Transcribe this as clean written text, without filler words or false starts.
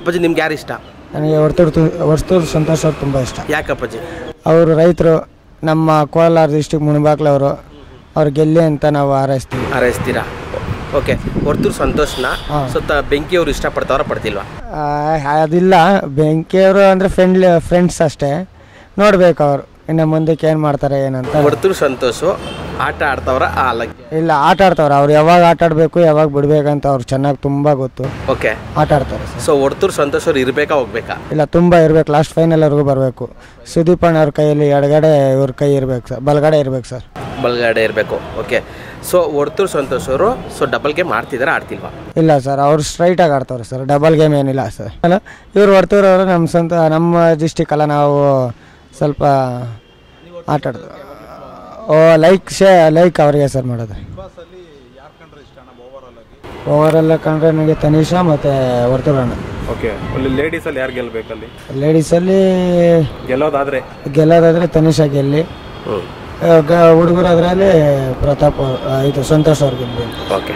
ಅಪ್ಪಾಜಿ ನಿಮ್ಗೆ ಯಾರು ಇಷ್ಟ? ನನಗೆ ವರ್ತೂರು ಸಂತೋಷ್ ಅವ್ರು ತುಂಬ ಇಷ್ಟ. ಯಾಕಪ್ಪಾಜಿ? ಅವರು ರೈತರು, ನಮ್ಮ ಕೋಲಾರ ಡಿಸ್ಟಿಕ್ ಮುಣಬಾಕ್ಲವರು, ಅವ್ರು ಗೆಲ್ಲಿ ಅಂತ ನಾವು ಹಾರೈಸ್ತೀರಾ? ಓಕೆ. ವರ್ತೂರು ಸಂತೋಷ್ನ ಸುತ್ತ ಬೆಂಕಿಯವರು ಇಷ್ಟಪಡ್ತಾವ್ರ ಪಡ್ತಿಲ್ವಾ? ಅದಿಲ್ಲ, ಬೆಂಕಿಯವರು ಅಂದರೆ ಫ್ರೆಂಡ್ಸ್ ಅಷ್ಟೇ. ನೋಡ್ಬೇಕು ಅವರು ಇನ್ನು ಮುಂದಕ್ಕೆ ಏನು ಮಾಡ್ತಾರೆ ಏನಂತ. ವರ್ತೂರು ಸಂತೋಷು ಆಟ ಆಡ್ತಾವ್ರ? ಇಲ್ಲ, ಆಟ ಆಡ್ತಾವ್ರೆ. ಅವ್ರು ಯಾವಾಗ ಆಟ ಆಡಬೇಕು ಯಾವಾಗ ಬಿಡ್ಬೇಕಂತ ಅವ್ರು ಚೆನ್ನಾಗಿ ತುಂಬ ಗೊತ್ತು. ಓಕೆ, ಆಟ ಆಡ್ತಾರೆ. ಸೊ ವರ್ತೂರು ಸಂತೋಷ್ ಅವ್ರು ಇರಬೇಕಾ ಹೋಗ್ಬೇಕಾ? ಇಲ್ಲ, ತುಂಬ ಇರ್ಬೇಕು. ಲಾಸ್ಟ್ ಫೈನಲ್ವರೆಗೂ ಬರಬೇಕು. ಸುದೀಪ್ ಅಣ್ಣ ಅವ್ರ ಕೈಯಲ್ಲಿ ಎಡಗಡೆ, ಇವ್ರ ಕೈ ಇರ್ಬೇಕು ಸರ್, ಬಲಗಡೆ ಇರ್ಬೇಕು ಸರ್. ಬಲಗಡೆ ಇರಬೇಕು. ಓಕೆ. ಸೊ ವರ್ತೂರು ಸಂತೋಷ್ ಅವರು ಡಬಲ್ ಗೇಮ್ ಆಡ್ತಿದಾರ ಆಡ್ತಿಲ್ವಾ? ಇಲ್ಲ ಸರ್, ಅವ್ರು ಸ್ಟ್ರೈಟಾಗಿ ಆಡ್ತಾವ್ರೆ ಸರ್, ಡಬಲ್ ಗೇಮ್ ಏನಿಲ್ಲ ಸರ್. ಅಲ್ಲ, ಇವ್ರು ವರ್ತೂರು ಅವರು ನಮ್ಮ ಡಿಸ್ಟಿಕ್ ಅಲ್ಲ, ನಾವು ಸ್ವಲ್ಪ ಆಟ ಆಡ್ತೀವಿ. ಲೈಕ್ ಅವ್ರಿಗೆ ಸರ್ ಮಾಡೋದು. ಓವರಾಲ್ ಕಂಡ್ರೆ ನನಗೆ ತನಿಷಾ ಮತ್ತು ವರ್ತೂರು ಅಣ್ಣ. ಓಕೆ. ಲೇಡೀಸಲ್ಲಿ ಯಾರು ಗೆಲ್ಲಬೇಕಲ್ಲಿ? ಲೇಡೀಸಲ್ಲಿ ಗೆಲ್ಲೋದಾದರೆ ತನಿಷಾ ಗೆಲ್ಲಿ, ಹುಡುಗರಾದ್ರಲ್ಲಿ ಪ್ರತಾಪ್, ಇದು ಸಂತೋಷ್ ಅವ್ರಿಗೆ ಗೆಲ್ಲಿ. ಓಕೆ.